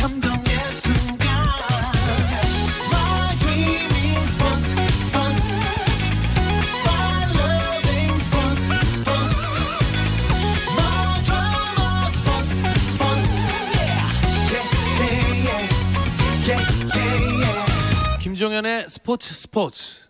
감동의 순간 My dream is sports, sports My loving sports, sports My drama sports, sports Yeah, yeah, yeah, yeah, yeah, yeah. 김종현의 스포츠.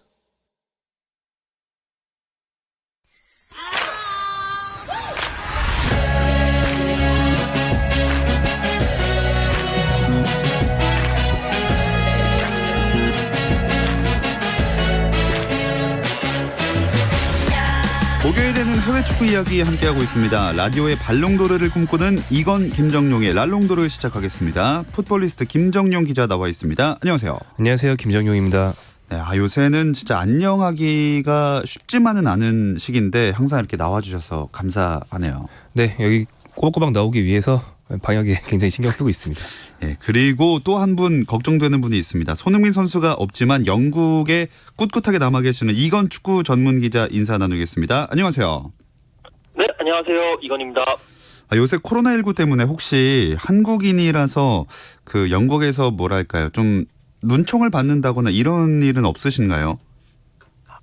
목요일에는 해외 축구 이야기 함께하고 있습니다. 라디오의 발롱도르를 꿈꾸는 이건 김정용의 랄롱도르 시작하겠습니다. 풋볼리스트 김정용 기자 나와 있습니다. 안녕하세요. 안녕하세요. 김정용입니다. 네, 요새는 진짜 안녕하기가 쉽지만은 않은 시기인데 항상 이렇게 나와주셔서 감사하네요. 네, 여기 꼬박꼬박 나오기 위해서 방역에 굉장히 신경 쓰고 있습니다. 네, 그리고 또 한 분 걱정되는 분이 있습니다. 손흥민 선수가 없지만 영국에 꿋꿋하게 남아 계시는 이건 축구 전문 기자 인사 나누겠습니다. 안녕하세요. 네, 안녕하세요. 이건입니다. 요새 코로나19 때문에 혹시 한국인이라서 그 영국에서 뭐랄까요, 좀 눈총을 받는다거나 이런 일은 없으신가요?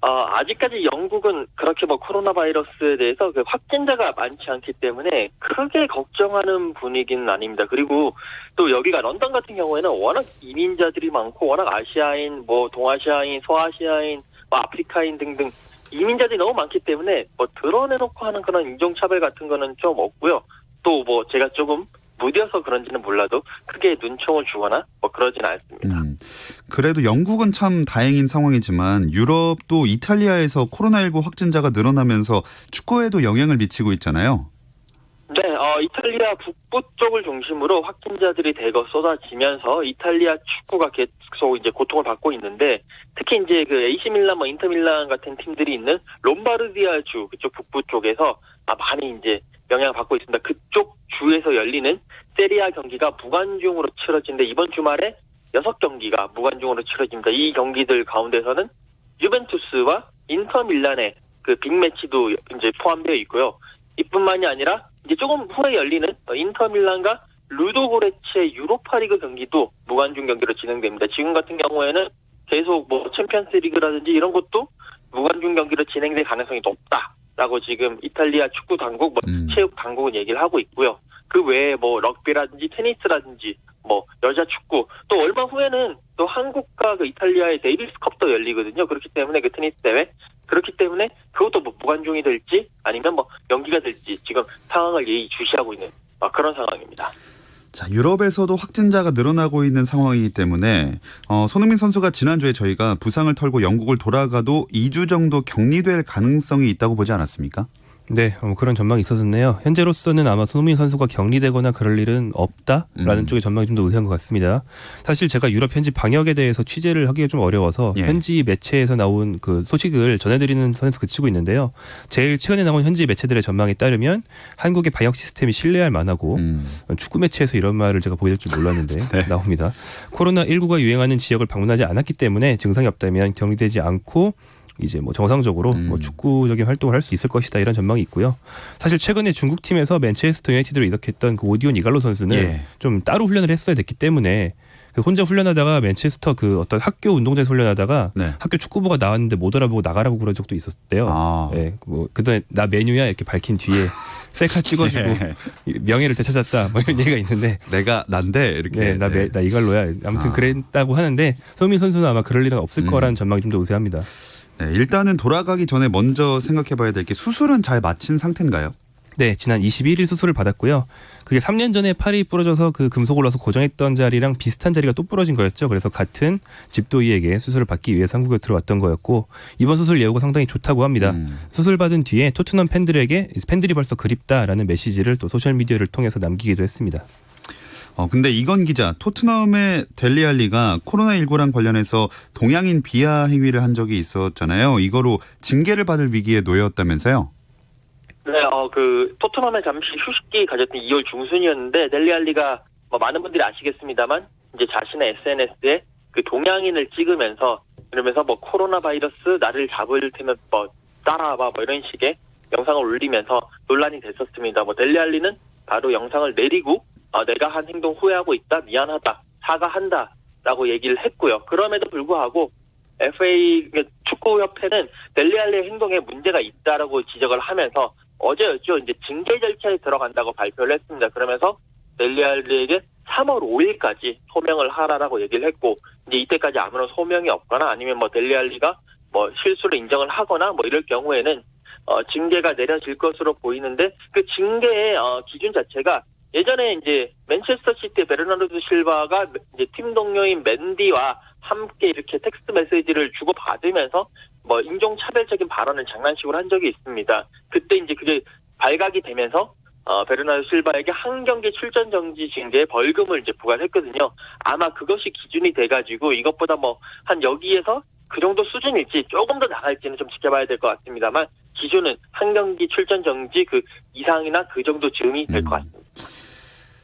아직까지 영국은 그렇게 코로나 바이러스에 대해서 그 확진자가 많지 않기 때문에 크게 걱정하는 분위기는 아닙니다. 그리고 또 여기가 런던 같은 경우에는 워낙 이민자들이 많고 워낙 아시아인, 동아시아인, 소아시아인, 아프리카인 등등 이민자들이 너무 많기 때문에 드러내놓고 하는 그런 인종차별 같은 거는 좀 없고요. 또 제가 조금 무뎌서 그런지는 몰라도 크게 눈총을 주거나 그러진 않습니다. 그래도 영국은 참 다행인 상황이지만 유럽도 이탈리아에서 코로나19 확진자가 늘어나면서 축구에도 영향을 미치고 있잖아요. 네, 이탈리아 북부 쪽을 중심으로 확진자들이 대거 쏟아지면서 이탈리아 축구가 계속 이제 고통을 받고 있는데 특히 이제 그 AC 밀란, 인터 밀란 같은 팀들이 있는 롬바르디아 주 그쪽 북부 쪽에서 많이 이제 영향을 받고 있습니다. 그쪽 주에서 열리는 세리아 경기가 무관중으로 치러지는데 이번 주말에 6경기가 무관중으로 치러집니다. 이 경기들 가운데서는 유벤투스와 인터 밀란의 그 빅매치도 이제 포함되어 있고요. 이뿐만이 아니라 이제 조금 후에 열리는 인터 밀란과 루도고레츠의 유로파리그 경기도 무관중 경기로 진행됩니다. 지금 같은 경우에는 계속 챔피언스 리그라든지 이런 것도 무관중 경기로 진행될 가능성이 높다라고 지금 이탈리아 축구 당국, 체육 당국은 얘기를 하고 있고요. 그 외에 럭비라든지 테니스라든지 여자 축구 또 얼마 후에는 또 한국과 그 이탈리아의 데이비스컵도 열리거든요. 그렇기 때문에 그 테니스 대회 그렇기 때문에 그것도 무관중이 될지 아니면 연기가 될지 지금 상황을 예의주시하고 있는 그런 상황입니다. 자, 유럽에서도 확진자가 늘어나고 있는 상황이기 때문에 손흥민 선수가 지난주에 저희가 부상을 털고 영국을 돌아가도 2주 정도 격리될 가능성이 있다고 보지 않았습니까? 네, 그런 전망이 있었네요. 현재로서는 아마 손흥민 선수가 격리되거나 그럴 일은 없다라는 쪽의 전망이 좀 더 우세한 것 같습니다. 사실 제가 유럽 현지 방역에 대해서 취재를 하기가 좀 어려워서 현지 매체에서 나온 그 소식을 전해드리는 선에서 그치고 있는데요. 제일 최근에 나온 현지 매체들의 전망에 따르면 한국의 방역 시스템이 신뢰할 만하고 축구 매체에서 이런 말을 제가 보게 될 줄 몰랐는데 네. 나옵니다. 코로나19가 유행하는 지역을 방문하지 않았기 때문에 증상이 없다면 격리되지 않고 이제 정상적으로 축구적인 활동을 할 수 있을 것이다 이런 전망이 있고요. 사실 최근에 중국 팀에서 맨체스터 유나이티드로 이적했던 그 오디온 이갈로 선수는 좀 따로 훈련을 했어야 됐기 때문에 혼자 훈련하다가 맨체스터 그 어떤 학교 운동장에서 훈련하다가 학교 축구부가 나왔는데 못 알아보고 나가라고 그런 적도 있었대요. 네, 그다음에 나 메뉴야 이렇게 밝힌 뒤에 셀카 찍어주고 명예를 되찾았다 이런 얘기가 있는데 내가 난데 이렇게 나 이갈로야. 아무튼 그랬다고 하는데 손흥민 선수는 아마 그럴 일은 없을 거라는 전망이 좀 더 우세합니다. 네, 일단은 돌아가기 전에 먼저 생각해봐야 될 게 수술은 잘 마친 상태인가요? 네, 지난 21일 수술을 받았고요. 그게 3년 전에 팔이 부러져서 그 금속을 넣어서 고정했던 자리랑 비슷한 자리가 또 부러진 거였죠. 그래서 같은 집도이에게 수술을 받기 위해 한국에 들어왔던 거였고 이번 수술 예후가 상당히 좋다고 합니다. 수술 받은 뒤에 토트넘 팬들에게 팬들이 벌써 그립다라는 메시지를 또 소셜미디어를 통해서 남기기도 했습니다. 근데 이건 기자, 토트넘의 델리 알리가 코로나19랑 관련해서 동양인 비하 행위를 한 적이 있었잖아요. 이거로 징계를 받을 위기에 놓였다면서요? 네, 그 토트넘에 잠시 휴식기 가졌던 2월 중순이었는데 델리 알리가 많은 분들이 아시겠습니다만 이제 자신의 SNS에 그 동양인을 찍으면서 이러면서 코로나 바이러스 나를 잡을 테면 따라와봐 이런 식의 영상을 올리면서 논란이 됐었습니다. 델리 알리는 바로 영상을 내리고 내가 한 행동 후회하고 있다, 미안하다, 사과한다라고 얘기를 했고요. 그럼에도 불구하고 FA 축구협회는 델리 알리의 행동에 문제가 있다라고 지적을 하면서 어제였죠. 이제 징계 절차에 들어간다고 발표를 했습니다. 그러면서 델리 알리에게 3월 5일까지 소명을 하라라고 얘기를 했고, 이제 이때까지 아무런 소명이 없거나 아니면 뭐 델리 알리가 뭐 실수를 인정을 하거나 뭐 이럴 경우에는 징계가 내려질 것으로 보이는데, 그 징계의 기준 자체가 예전에 이제 맨체스터 시티의 베르나르도 실바가 이제 팀 동료인 맨디와 함께 이렇게 텍스트 메시지를 주고 받으면서 뭐 인종차별적인 발언을 장난식으로 한 적이 있습니다. 그때 이제 그게 발각이 되면서 베르나르도 실바에게 한 경기 출전 정지 징계의 벌금을 이제 부과했거든요. 아마 그것이 기준이 돼가지고 이것보다 뭐 한 여기에서 그 정도 수준일지 조금 더 나갈지는 좀 지켜봐야 될 것 같습니다만, 기준은 한 경기 출전 정지 그 이상이나 그 정도 즈음이 될 것 같습니다.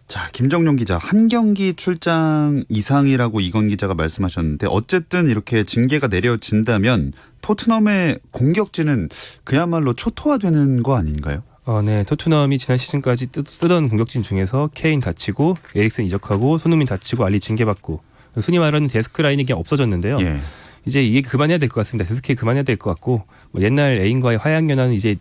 자, 김정용 기자, 한 경기 출장 이상이라고 이건 기자가 말씀하셨는데, 어쨌든 이렇게 징계가 내려진다면 토트넘의 공격진은 그야말로 초토화되는 거 아닌가요? 네, 토트넘이 지난 시즌까지 쓰던 공격진 중에서 케인 다치고 에릭슨 이적하고 손흥민 다치고 알리 징계받고, 흔히 말하는 데스크 라인이 그냥 없어졌는데요. 예. 이제 이게 그만해야 될 것 같습니다. 데스크 그만해야 될 것 같고, 뭐 옛날 애인과의 화양연화는 이제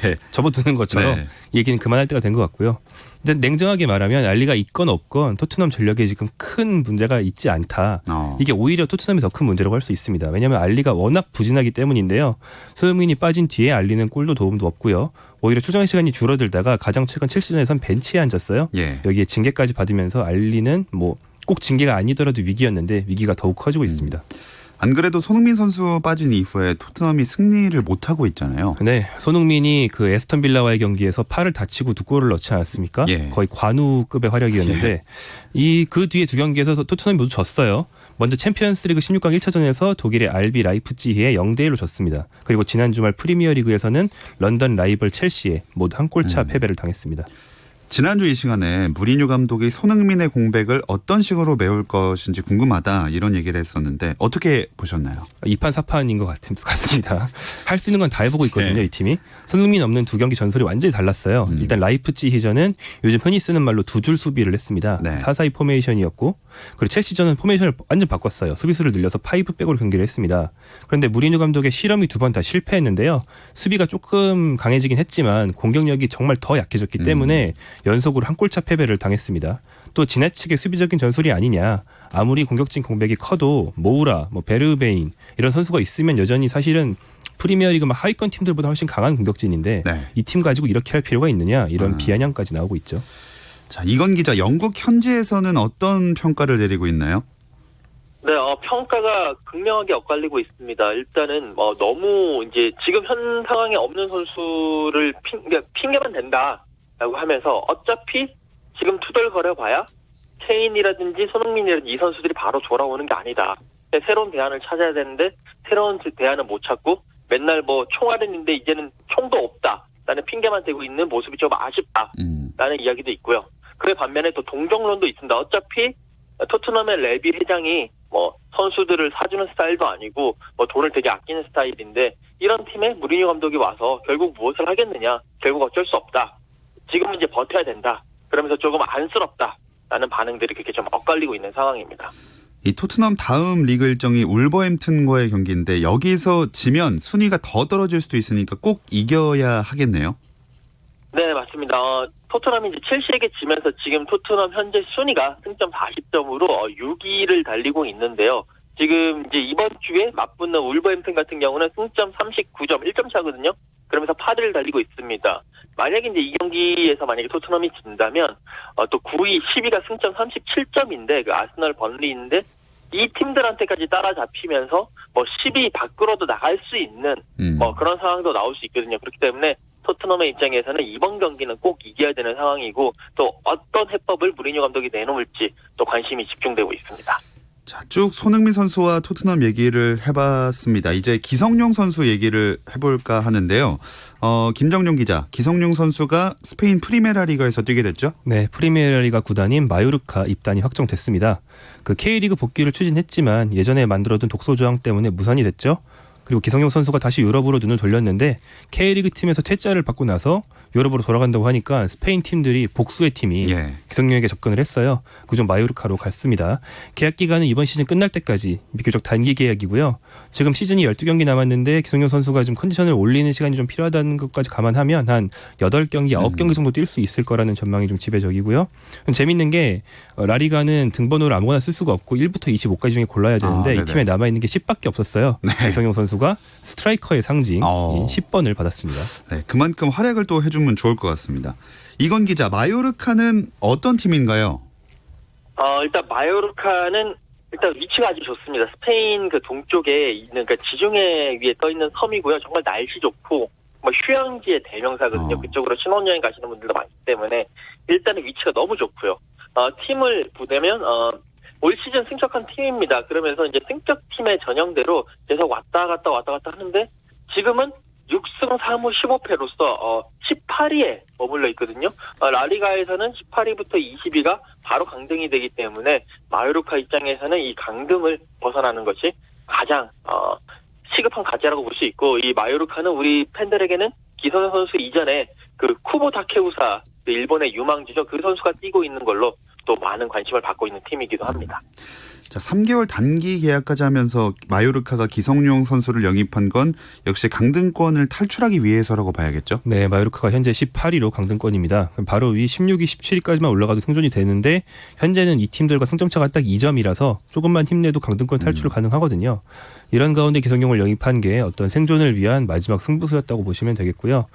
예. 접어두는 것처럼 네. 이 얘기는 그만할 때가 된 것 같고요. 근데 냉정하게 말하면 알리가 있건 없건 토트넘 전력에 지금 큰 문제가 있지 않다. 이게 오히려 토트넘이 더 큰 문제라고 할 수 있습니다. 왜냐하면 알리가 워낙 부진하기 때문인데요. 손흥민이 빠진 뒤에 알리는 골도 도움도 없고요. 오히려出장 시간이 줄어들다가 가장 최근 첼시전에선 벤치에 앉았어요. 예. 여기에 징계까지 받으면서 알리는 뭐 꼭 징계가 아니더라도 위기였는데 위기가 더욱 커지고 있습니다. 안 그래도 손흥민 선수 빠진 이후에 토트넘이 승리를 못하고 있잖아요. 네, 손흥민이 그 에스턴 빌라와의 경기에서 팔을 다치고 2골을 넣지 않았습니까? 예. 거의 관우급의 활약이었는데 그 뒤에 두 경기에서 토트넘이 모두 졌어요. 먼저 챔피언스리그 16강 1차전에서 독일의 RB 라이프치히에 0대1로 졌습니다. 그리고 지난 주말 프리미어리그에서는 런던 라이벌 첼시에 모두 한 골차 패배를 당했습니다. 지난주 이 시간에 무리뉴 감독이 손흥민의 공백을 어떤 식으로 메울 것인지 궁금하다, 이런 얘기를 했었는데 어떻게 보셨나요? 2판 4판인 것 같습니다. 할 수 있는 건 다 해보고 있거든요. 네. 이 팀이. 손흥민 없는 두 경기 전술이 완전히 달랐어요. 일단 라이프치히전은 요즘 흔히 쓰는 말로 두 줄 수비를 했습니다. 네. 4-4-2 포메이션이었고, 그리고 첼시전은 포메이션을 완전 바꿨어요. 수비수를 늘려서 5백으로 경기를 했습니다. 그런데 무리뉴 감독의 실험이 두 번 다 실패했는데요. 수비가 조금 강해지긴 했지만 공격력이 정말 더 약해졌기 때문에 연속으로 한 골차 패배를 당했습니다. 또 지나치게 수비적인 전술이 아니냐. 아무리 공격진 공백이 커도 모우라, 뭐 베르베인 이런 선수가 있으면 여전히 사실은 프리미어리그 하위권 팀들보다 훨씬 강한 공격진인데 네. 이 팀 가지고 이렇게 할 필요가 있느냐, 이런 비아냥까지 나오고 있죠. 자, 이건 기자, 영국 현지에서는 어떤 평가를 내리고 있나요? 네, 평가가 극명하게 엇갈리고 있습니다. 일단은 너무 이제 지금 현 상황에 없는 선수를 핑계만 댄다라고 하면서, 어차피 지금 투덜거려봐야 케인이라든지 손흥민이라든지 이 선수들이 바로 돌아오는 게 아니다. 새로운 대안을 찾아야 되는데 새로운 대안은 못 찾고 맨날 뭐 총알인데 이제는 총도 없다라는 핑계만 대고 있는 모습이 좀 아쉽다라는 이야기도 있고요. 그에 반면에 또 동정론도 있습니다. 어차피 토트넘의 레비 회장이 뭐 선수들을 사주는 스타일도 아니고 뭐 돈을 되게 아끼는 스타일인데, 이런 팀에 무리뉴 감독이 와서 결국 무엇을 하겠느냐, 결국 어쩔 수 없다, 지금은 이제 버텨야 된다, 그러면서 조금 안쓰럽다라는 반응들이 그렇게 좀 엇갈리고 있는 상황입니다. 이 토트넘 다음 리그 일정이 울버햄튼과의 경기인데 여기서 지면 순위가 더 떨어질 수도 있으니까 꼭 이겨야 하겠네요. 네, 맞습니다. 토트넘이 이제 첼시에게 지면서 지금 토트넘 현재 순위가 승점 40점으로 6위를 달리고 있는데요. 지금 이제 이번 주에 맞붙는 울버햄튼 같은 경우는 승점 39점, 1점 차거든요. 그러면서 8위를 달리고 있습니다. 만약에 이제 이 경기에서 만약에 토트넘이 진다면 또 9위, 10위가 승점 37점인데 그 아스널 번리인데, 이 팀들한테까지 따라잡히면서 뭐 10위 밖으로도 나갈 수 있는 뭐 그런 상황도 나올 수 있거든요. 그렇기 때문에 토트넘의 입장에서는 이번 경기는 꼭 이겨야 되는 상황이고, 또 어떤 해법을 무리뉴 감독이 내놓을지 또 관심이 집중되고 있습니다. 자, 쭉 손흥민 선수와 토트넘 얘기를 해봤습니다. 이제 기성용 선수 얘기를 해볼까 하는데요. 김정용 기자, 기성용 선수가 스페인 프리메라 리가에서 뛰게 됐죠? 네, 프리미어리가 리가 구단인 마요르카 입단이 확정됐습니다. 그 K리그 복귀를 추진했지만 예전에 만들어둔 독소 조항 때문에 무산이 됐죠. 그리고 기성용 선수가 다시 유럽으로 눈을 돌렸는데 K리그 팀에서 퇴짜를 받고 나서 유럽으로 돌아간다고 하니까 스페인 팀들이 복수의 팀이 예. 기성용에게 접근을 했어요. 그중 마요르카로 갔습니다. 계약 기간은 이번 시즌 끝날 때까지 비교적 단기 계약이고요. 지금 시즌이 12경기 남았는데 기성용 선수가 좀 컨디션을 올리는 시간이 좀 필요하다는 것까지 감안하면 한 8경기, 9경기 정도 뛸 수 있을 거라는 전망이 좀 지배적이고요. 재밌는 게 라리가는 등번호를 아무거나 쓸 수가 없고 1부터 25까지 중에 골라야 되는데 이 네네. 팀에 남아있는 게 10밖에 없었어요. 네. 기성용 선수가 스트라이커의 상징인 10번을 받았습니다. 네, 그만큼 활약을 또 해주면 좋을 것 같습니다. 이건 기자, 마요르카는 어떤 팀인가요? 일단 마요르카는 일단 위치가 아주 좋습니다. 스페인 그 동쪽에 있는 그 지중해 위에 떠 있는 섬이고요. 정말 날씨 좋고 뭐 휴양지의 대명사거든요. 그쪽으로 신혼여행 가시는 분들도 많기 때문에 일단은 위치가 너무 좋고요. 팀을 보자면 올 시즌 승격한 팀입니다. 그러면서 이제 승격 팀의 전형대로 계속 왔다 갔다 하는데 지금은 6승 3무 15패로서 18위에 머물러 있거든요. 라리가에서는 18위부터 20위가 바로 강등이 되기 때문에 마요르카 입장에서는 이 강등을 벗어나는 것이 가장 시급한 과제라고 볼 수 있고, 이 마요르카는 우리 팬들에게는 기성용 선수 이전에 그 쿠보 다케우사, 그 일본의 유망주죠. 그 선수가 뛰고 있는 걸로 또 많은 관심을 받고 있는 팀이기도 합니다. 자, 3개월 단기 계약까지 하면서 마요르카가 기성용 선수를 영입한 건 역시 강등권을 탈출하기 위해서라고 봐야겠죠? 네, 마요르카가 현재 18위로 강등권입니다. 바로 위 16위, 17위까지만 올라가도 생존이 되는데 현재는 이 팀들과 승점차가 딱 2점이라서 조금만 힘내도 강등권 탈출 가능하거든요. 이런 가운데 기성용을 영입한 게 어떤 생존을 위한 마지막 승부수였다고 보시면 되겠고요.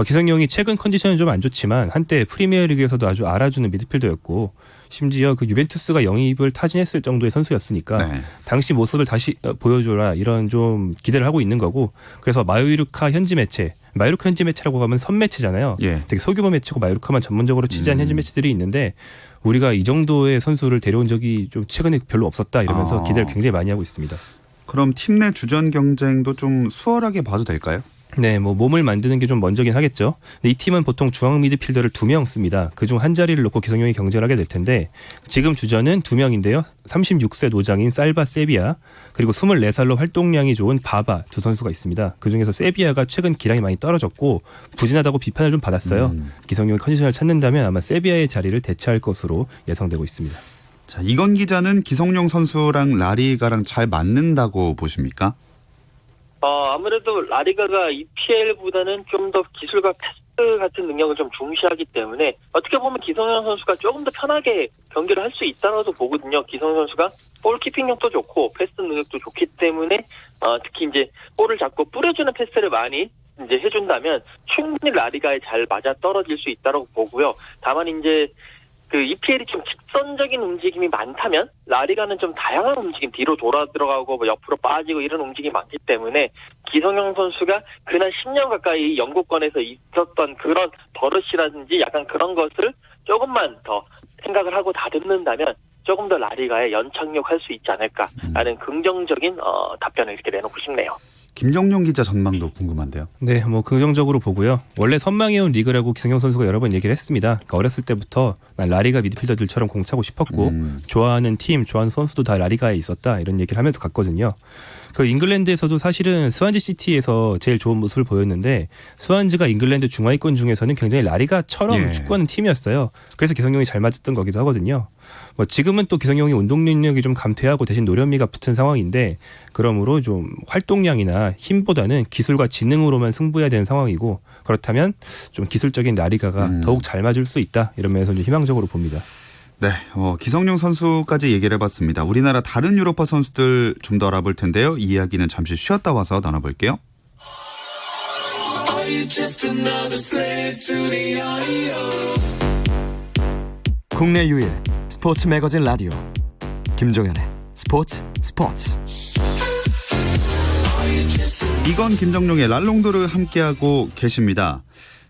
기성용이 최근 컨디션은 좀 안 좋지만 한때 프리미어리그에서도 아주 알아주는 미드필더였고 심지어 그 유벤투스가 영입을 타진했을 정도의 선수였으니까 네. 당시 모습을 다시 보여줘라 이런 좀 기대를 하고 있는 거고, 그래서 마요르카 현지 매체라고 하면 선 매체잖아요. 예. 되게 소규모 매체고 마요르카만 전문적으로 취재한 현지 매체들이 있는데 우리가 이 정도의 선수를 데려온 적이 좀 최근에 별로 없었다 이러면서 기대를 굉장히 많이 하고 있습니다. 그럼 팀 내 주전 경쟁도 좀 수월하게 봐도 될까요? 네, 몸을 만드는 게 좀 먼저긴 하겠죠. 근데 이 팀은 보통 중앙 미드필더를 2명 씁니다. 그중 한 자리를 놓고 기성용이 경쟁을 하게 될 텐데 지금 주전은 2명인데요. 36세 노장인 살바 세비야, 그리고 24살로 활동량이 좋은 바바 두 선수가 있습니다. 그중에서 세비야가 최근 기량이 많이 떨어졌고 부진하다고 비판을 좀 받았어요. 기성용이 컨디션을 찾는다면 아마 세비야의 자리를 대체할 것으로 예상되고 있습니다. 자, 이건 기자는 기성용 선수랑 라리가랑 잘 맞는다고 보십니까? 아무래도 라리가가 EPL보다는 좀 더 기술과 패스 같은 능력을 좀 중시하기 때문에 어떻게 보면 기성용 선수가 조금 더 편하게 경기를 할 수 있다고도 보거든요. 기성용 선수가 볼키핑력도 좋고 패스 능력도 좋기 때문에 특히 이제 볼을 잡고 뿌려주는 패스를 많이 이제 해준다면 충분히 라리가에 잘 맞아 떨어질 수 있다고 보고요. 다만 이제 그 EPL이 좀 직선적인 움직임이 많다면 라리가는 좀 다양한 움직임, 뒤로 돌아 들어가고 뭐 옆으로 빠지고 이런 움직임이 많기 때문에 기성용 선수가 그날 10년 가까이 영국권에서 있었던 그런 버릇이라든지 약간 그런 것을 조금만 더 생각을 하고 다듬는다면 조금 더 라리가에 연착륙할 수 있지 않을까라는 긍정적인 답변을 이렇게 내놓고 싶네요. 김정용 기자 전망도 궁금한데요. 네, 긍정적으로 보고요. 원래 선망해온 리그라고 기성용 선수가 여러 번 얘기를 했습니다. 그러니까 어렸을 때부터 난 라리가 미드필더들처럼 공차고 싶었고 좋아하는 팀, 좋아하는 선수도 다 라리가에 있었다 이런 얘기를 하면서 갔거든요. 그 잉글랜드에서도 사실은 스완지 시티에서 제일 좋은 모습을 보였는데 스완지가 잉글랜드 중하위권 중에서는 굉장히 라리가처럼 축구하는 팀이었어요. 그래서 기성용이 잘 맞았던 거기도 하거든요. 지금은 또 기성용이 운동 능력이 좀 감퇴하고 대신 노련미가 붙은 상황인데 그러므로 좀 활동량이나 힘보다는 기술과 지능으로만 승부해야 되는 상황이고, 그렇다면 좀 기술적인 라리가가 더욱 잘 맞을 수 있다 이런 면에서 좀 희망적으로 봅니다. 네, 기성용 선수까지 얘기를 해봤습니다. 우리나라 다른 유로파 선수들 좀 더 알아볼 텐데요. 이 이야기는 잠시 쉬었다 와서 나눠볼게요. 국내 유일 스포츠 매거진 라디오 김종현의 스포츠. 이건 김정용의 랄롱도르 함께하고 계십니다.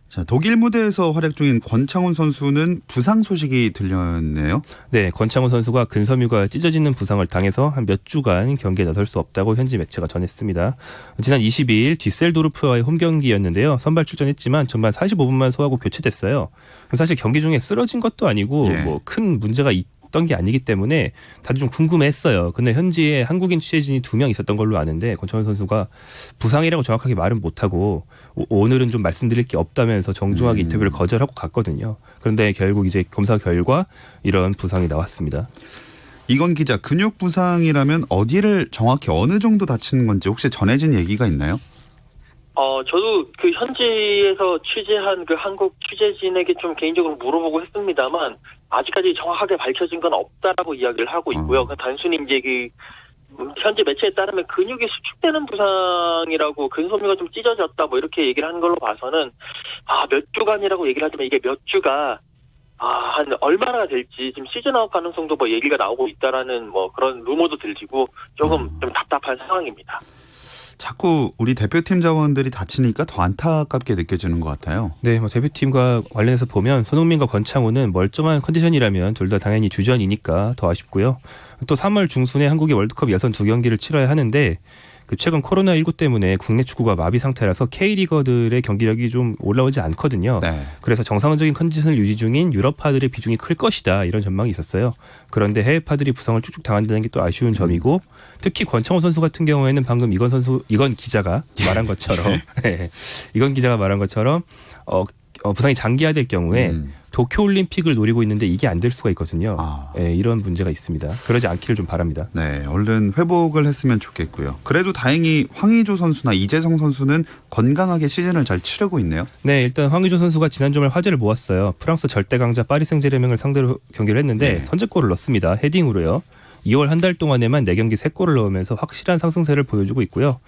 자, 독일 무대에서 활약 중인 권창훈 선수는 부상 소식이 들렸네요. 네, 권창훈 선수가 근섬유가 찢어지는 부상을 당해서 한 몇 주간 경기에 나설 수 없다고 현지 매체가 전했습니다. 지난 22일 뒤셀도르프와의 홈경기였는데요. 선발 출전했지만 전반 45분만 소화하고 교체됐어요. 사실 경기 중에 쓰러진 것도 아니고 큰 문제가 게 아니기 때문에 다들 좀 궁금해했어요. 근데 현지에 한국인 취재진이 2명 있었던 걸로 아는데 권창훈 선수가 부상이라고 정확하게 말은 못하고 오늘은 좀 말씀드릴 게 없다면서 정중하게 인터뷰를 거절하고 갔거든요. 그런데 결국 이제 검사 결과 이런 부상이 나왔습니다. 이건 기자, 근육 부상이라면 어디를 정확히 어느 정도 다치는 건지 혹시 전해진 얘기가 있나요? 저도 그 현지에서 취재한 그 한국 취재진에게 좀 개인적으로 물어보고 했습니다만 아직까지 정확하게 밝혀진 건 없다라고 이야기를 하고 있고요. 단순히 이제 그 현지 매체에 따르면 근육이 수축되는 부상이라고 근섬유가 좀 찢어졌다 뭐 이렇게 얘기를 하는 걸로 봐서는 몇 주간이라고 얘기를 하지만 이게 몇 주가 한 얼마나 될지 지금 시즌 아웃 가능성도 뭐 얘기가 나오고 있다라는 뭐 그런 루머도 들리고 조금 좀 답답한 상황입니다. 자꾸 우리 대표팀 자원들이 다치니까 더 안타깝게 느껴지는 것 같아요. 네, 뭐 대표팀과 관련해서 보면 손흥민과 권창훈은 멀쩡한 컨디션이라면 둘 다 당연히 주전이니까 더 아쉽고요. 또 3월 중순에 한국이 월드컵 예선 2경기를 치러야 하는데 최근 코로나19 때문에 국내 축구가 마비 상태라서 K리거들의 경기력이 좀 올라오지 않거든요. 네. 그래서 정상적인 컨디션을 유지 중인 유럽파들의 비중이 클 것이다 이런 전망이 있었어요. 그런데 해외파들이 부상을 쭉쭉 당한다는 게 또 아쉬운 점이고 특히 권창훈 선수 같은 경우에는 방금 이건 기자가 말한 것처럼 이건 기자가 말한 것처럼 부상이 장기화될 경우에 도쿄올림픽을 노리고 있는데 이게 안 될 수가 있거든요. 이런 문제가 있습니다. 그러지 않기를 좀 바랍니다. 네, 얼른 회복을 했으면 좋겠고요. 그래도 다행히 황의조 선수나 이재성 선수는 건강하게 시즌을 잘 치르고 있네요. 네, 일단 황의조 선수가 지난 주말 화제를 모았어요. 프랑스 절대 강자 파리 생제르맹을 상대로 경기를 했는데 선제골을 넣습니다. 헤딩으로요. 2월 한 달 동안에만 4경기 3골을 넣으면서 확실한 상승세를 보여주고 있고요.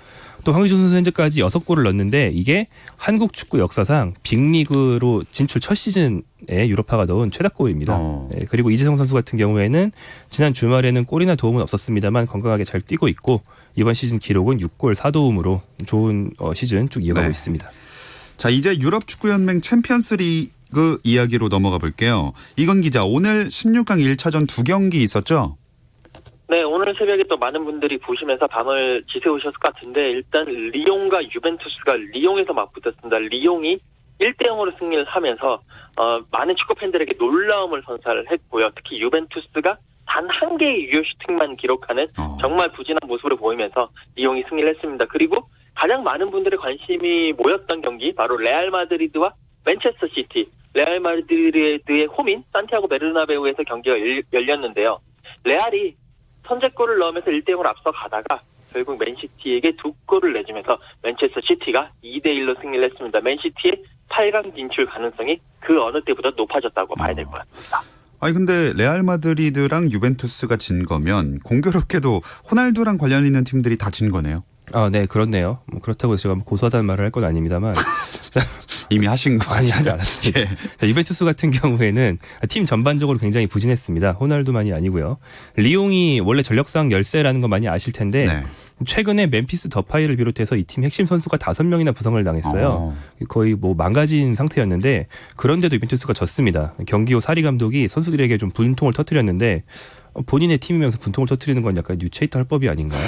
또 황의조 선수 현재까지 6골을 넣었는데 이게 한국 축구 역사상 빅리그로 진출 첫 시즌에 유럽파가 넣은 최다골입니다. 네, 그리고 이재성 선수 같은 경우에는 지난 주말에는 골이나 도움은 없었습니다만 건강하게 잘 뛰고 있고 이번 시즌 기록은 6골 4도움으로 좋은 시즌 쭉 이어가고 있습니다. 자, 이제 유럽축구연맹 챔피언스리그 이야기로 넘어가 볼게요. 이건 기자, 오늘 16강 1차전 2경기 있었죠? 네, 오늘 새벽에 또 많은 분들이 보시면서 밤을 지새우셨을 것 같은데 일단 리옹과 유벤투스가 리옹에서 맞붙었습니다. 리옹이 1대0으로 승리를 하면서 많은 축구 팬들에게 놀라움을 선사를 했고요. 특히 유벤투스가 단 한 개의 유효 슈팅만 기록하는 정말 부진한 모습을 보이면서 리옹이 승리를 했습니다. 그리고 가장 많은 분들의 관심이 모였던 경기 바로 레알 마드리드와 맨체스터 시티. 레알 마드리드의 홈인 산티아고 베르나베우에서 경기가 열렸는데요. 레알이 선제골을 넣으면서 1대0으로 앞서가다가 결국 맨시티에게 2골을 내주면서 맨체스터 시티가 2대1로 승리를 했습니다. 맨시티의 8강 진출 가능성이 그 어느 때보다 높아졌다고 봐야 될 것 같습니다. 아니 근데 레알 마드리드랑 유벤투스가 진 거면 공교롭게도 호날두랑 관련 있는 팀들이 다 진 거네요. 네, 그렇네요. 그렇다고 제가 고소하다는 말을 할 건 아닙니다만 이미 하신 거 아니 하지 않았습니다. 자, 유벤투스 같은 경우에는 팀 전반적으로 굉장히 부진했습니다. 호날두만이 아니고요. 리옹이 원래 전력상 열세라는 거 많이 아실 텐데 최근에 멤피스 더파이를 비롯해서 이 팀 핵심 선수가 5명이나 부상을 당했어요. 거의 뭐 망가진 상태였는데 그런데도 유벤투스가 졌습니다. 경기 후 사리 감독이 선수들에게 좀 분통을 터뜨렸는데 본인의 팀이면서 분통을 터뜨리는 건 약간 뉴체이터 할법이 아닌가요?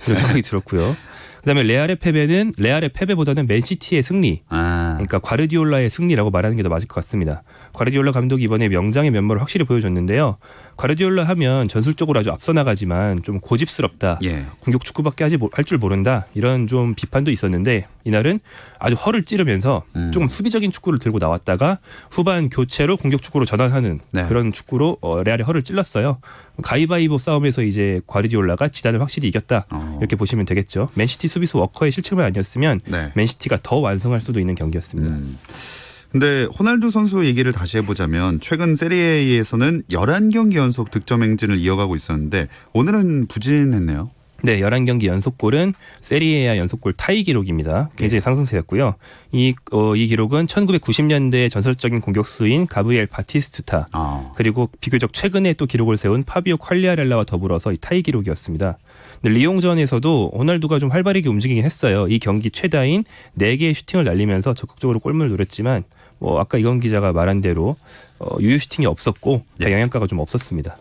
그런 생각이 들었고요. 그다음에 레알의 패배보다는 맨시티의 승리. 그러니까 과르디올라의 승리라고 말하는 게 더 맞을 것 같습니다. 과르디올라 감독이 이번에 명장의 면모를 확실히 보여줬는데요. 과르디올라 하면 전술적으로 아주 앞서 나가지만 좀 고집스럽다. 공격 축구밖에 할 줄 모른다. 이런 좀 비판도 있었는데 이날은 아주 허를 찌르면서 조금 수비적인 축구를 들고 나왔다가 후반 교체로 공격 축구로 전환하는 그런 축구로 레알의 허를 찔렀어요. 가위바위보 싸움에서 이제 과르디올라가 지단을 확실히 이겼다. 이렇게 보시면 되겠죠. 맨시티 수비수 워커의 실책만 아니었으면 맨시티가 더 완성할 수도 있는 경기였습니다. 근데 호날두 선수 얘기를 다시 해보자면 최근 세리에에서는 11경기 연속 득점 행진을 이어가고 있었는데 오늘은 부진했네요. 네, 11경기 연속골은 세리에A 연속골 타이 기록입니다. 굉장히 상승세였고요. 이 기록은 1990년대 전설적인 공격수인 가브리엘 바티스투타 그리고 비교적 최근에 또 기록을 세운 파비오 퀄리아렐라와 더불어서 이 타이 기록이었습니다. 근데 리옹전에서도 호날두가 좀 활발하게 움직이긴 했어요. 이 경기 최다인 4개의 슈팅을 날리면서 적극적으로 골문을 노렸지만 아까 이건 기자가 말한 대로 유효 슈팅이 없었고 영향가가 좀 없었습니다.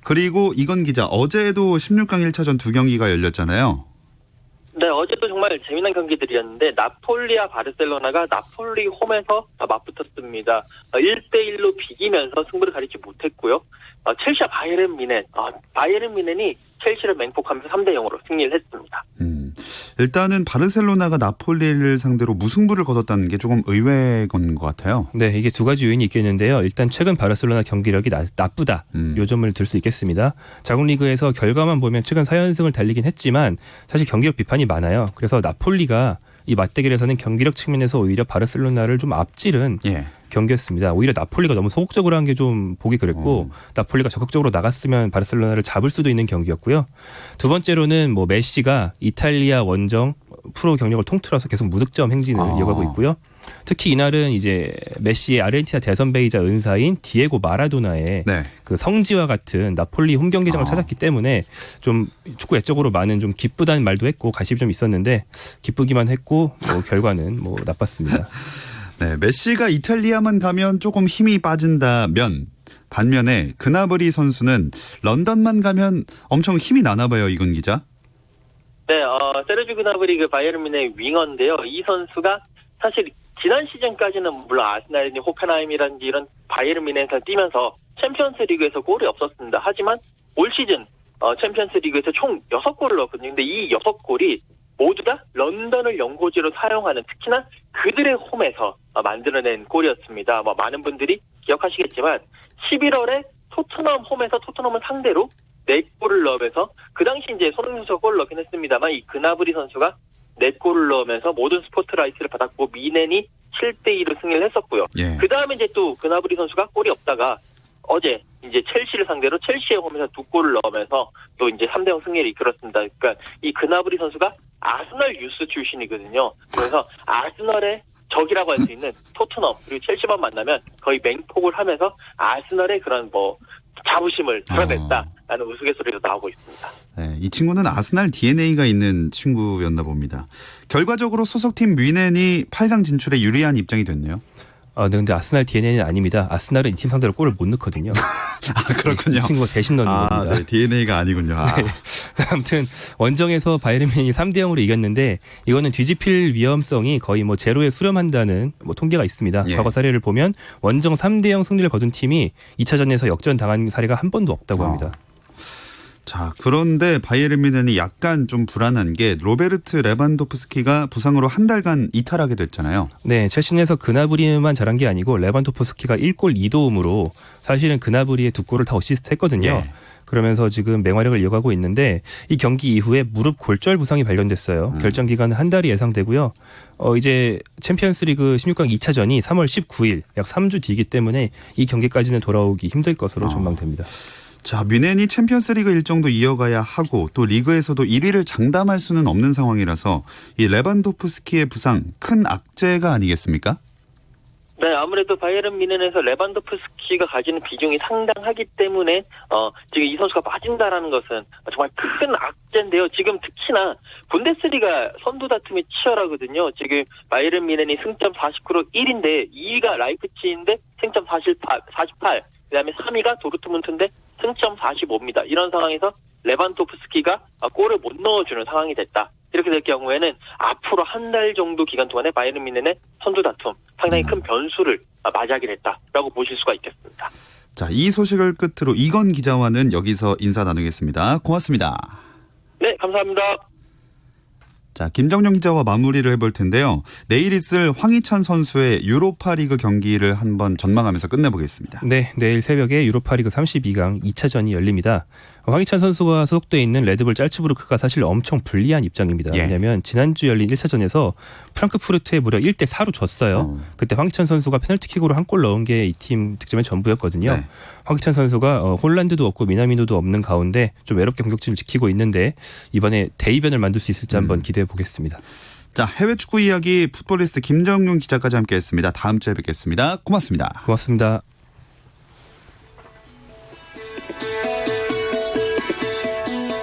그리고 이건 기자, 어제도 16강 1차전 2경기가 열렸잖아요. 네, 어제도 정말 재미난 경기들이었는데 나폴리와 바르셀로나가 나폴리 홈에서 맞붙었습니다. 1대1로 비기면서 승부를 가리지 못했고요. 첼시와 바이에른 뮌헨, 바이에른 뮌헨이 첼시를 맹폭하면서 3대0으로 승리를 했습니다. 일단은 바르셀로나가 나폴리를 상대로 무승부를 거뒀다는 게 조금 의외인 것 같아요. 네, 이게 두 가지 요인이 있겠는데요. 일단 최근 바르셀로나 경기력이 나쁘다. 요 점을 들 수 있겠습니다. 자국 리그에서 결과만 보면 최근 4연승을 달리긴 했지만 사실 경기력 비판이 많아요. 그래서 나폴리가 이 맞대결에서는 경기력 측면에서 오히려 바르셀로나를 좀 앞지른 예. 경기였습니다. 오히려 나폴리가 너무 소극적으로 한 게 좀 보기 그랬고 나폴리가 적극적으로 나갔으면 바르셀로나를 잡을 수도 있는 경기였고요. 두 번째로는 뭐 메시가 이탈리아 원정 프로 경력을 통틀어서 계속 무득점 행진을 이어가고 있고요. 특히 이날은 이제 메시의 아르헨티나 대선배이자 은사인 디에고 마라도나의 네. 그 성지와 같은 나폴리 홈 경기장을 찾았기 때문에 좀 축구 애적으로 많은 좀 기쁘다는 말도 했고 가십이 좀 있었는데 기쁘기만 했고 뭐 결과는 뭐 나빴습니다. 네, 메시가 이탈리아만 가면 조금 힘이 빠진다면 반면에 그나브리 선수는 런던만 가면 엄청 힘이 나나 봐요, 이건 기자. 네, 세르주 그나브리 그 바이에른 뮌헨의 윙어인데요. 이 선수가 사실 지난 시즌까지는 물론 아스날이니 호펜하임이라든지 이런 바이에른 뮌헨에서 뛰면서 챔피언스 리그에서 골이 없었습니다. 하지만 올 시즌 챔피언스 리그에서 총 6골을 넣었거든요. 근데 이 6골이 모두 다 런던을 연고지로 사용하는 특히나 그들의 홈에서 만들어낸 골이었습니다. 많은 분들이 기억하시겠지만 11월에 토트넘 홈에서 토트넘을 상대로 4골을 넣으면서 그 당시 이제 손흥민 선수가 골을 넣긴 했습니다만 이 그나브리 선수가 4골을 넣으면서 모든 스포트라이트를 받았고 뮌헨이 7대2로 승리를 했었고요. 예. 그 다음에 이제 또 그나브리 선수가 골이 없다가 어제 이제 첼시를 상대로 첼시의 홈에서 2골을 넣으면서 또 이제 3대0 승리를 이끌었습니다. 그러니까 이 그나브리 선수가 아스널 유스 출신이거든요. 그래서 아스널의 적이라고 할 수 있는 토트넘 그리고 첼시만 만나면 거의 맹폭을 하면서 아스널의 그런 자부심을 드러냈다라는 우스갯소리도 나오고 있습니다. 네, 이 친구는 아스날 DNA가 있는 친구였나 봅니다. 결과적으로 소속팀 뮌헨이 8강 진출에 유리한 입장이 됐네요. 네, 근데 아스날 DNA는 아닙니다. 아스날은 이 팀 상대로 골을 못 넣거든요. 그렇군요. 이 친구가 대신 넣는 겁니다. 네, DNA가 아니군요. 네. 아무튼 원정에서 바이에른 뮌헨이 3대0으로 이겼는데 이거는 뒤집힐 위험성이 거의 제로에 수렴한다는 통계가 있습니다. 예. 과거 사례를 보면 원정 3대0 승리를 거둔 팀이 2차전에서 역전당한 사례가 한 번도 없다고 합니다. 자, 그런데 바이에른 뮌헨이 약간 좀 불안한 게 로베르트 레반도프스키가 부상으로 한 달간 이탈하게 됐잖아요. 네, 최신에서 그나브리만 잘한 게 아니고 레반도프스키가 1골 2도움으로 사실은 그나브리의 2골을 다 어시스트했거든요. 예. 그러면서 지금 맹활약을 이어가고 있는데 이 경기 이후에 무릎 골절 부상이 발견됐어요. 결정 기간은 한 달이 예상되고요. 이제 챔피언스리그 16강 2차전이 3월 19일 약 3주 뒤이기 때문에 이 경기까지는 돌아오기 힘들 것으로 전망됩니다. 자, 뮌헨이 챔피언스리그 일정도 이어가야 하고 또 리그에서도 1위를 장담할 수는 없는 상황이라서 이 레반도프스키의 부상 큰 악재가 아니겠습니까? 네, 아무래도 바이에른 뮌헨에서 레반도프스키가 가지는 비중이 상당하기 때문에 지금 이 선수가 빠진다라는 것은 정말 큰 악재인데요. 지금 특히나 분데스리가 선두 다툼이 치열하거든요. 지금 바이에른 뮌헨이 승점 49로 1인데 2위가 라이프치히인데 승점 48. 그다음에 3위가 도르트문트인데 승점 45입니다. 이런 상황에서 레반도프스키가 골을 못 넣어주는 상황이 됐다. 이렇게 될 경우에는 앞으로 한 달 정도 기간 동안에 바이에른 뮌헨의 선두 다툼 상당히 큰 변수를 맞이하게 됐다라고 보실 수가 있겠습니다. 자, 이 소식을 끝으로 이건 기자와는 여기서 인사 나누겠습니다. 고맙습니다. 네, 감사합니다. 자, 김정용 기자와 마무리를 해볼 텐데요. 내일 있을 황희찬 선수의 유로파리그 경기를 한번 전망하면서 끝내보겠습니다. 네, 내일 새벽에 유로파리그 32강 2차전이 열립니다. 황희찬 선수가 소속돼 있는 레드불 짤츠부르크가 사실 엄청 불리한 입장입니다. 예. 왜냐하면 지난주 열린 1차전에서 프랑크푸르트에 무려 1대4로 졌어요. 그때 황희찬 선수가 페널티킥으로 한 골 넣은 게 이 팀 득점의 전부였거든요. 네. 황희찬 선수가 홀란드도 없고 미나미노도 없는 가운데 좀 외롭게 공격진을 지키고 있는데 이번에 대이변을 만들 수 있을지 한번 기대해 보겠습니다. 자, 해외 축구 이야기 풋볼리스트 김정용 기자까지 함께했습니다. 다음 주에 뵙겠습니다. 고맙습니다. 고맙습니다.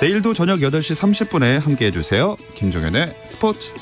내일도 저녁 8시 30분에 함께해 주세요. 김종현의 스포츠.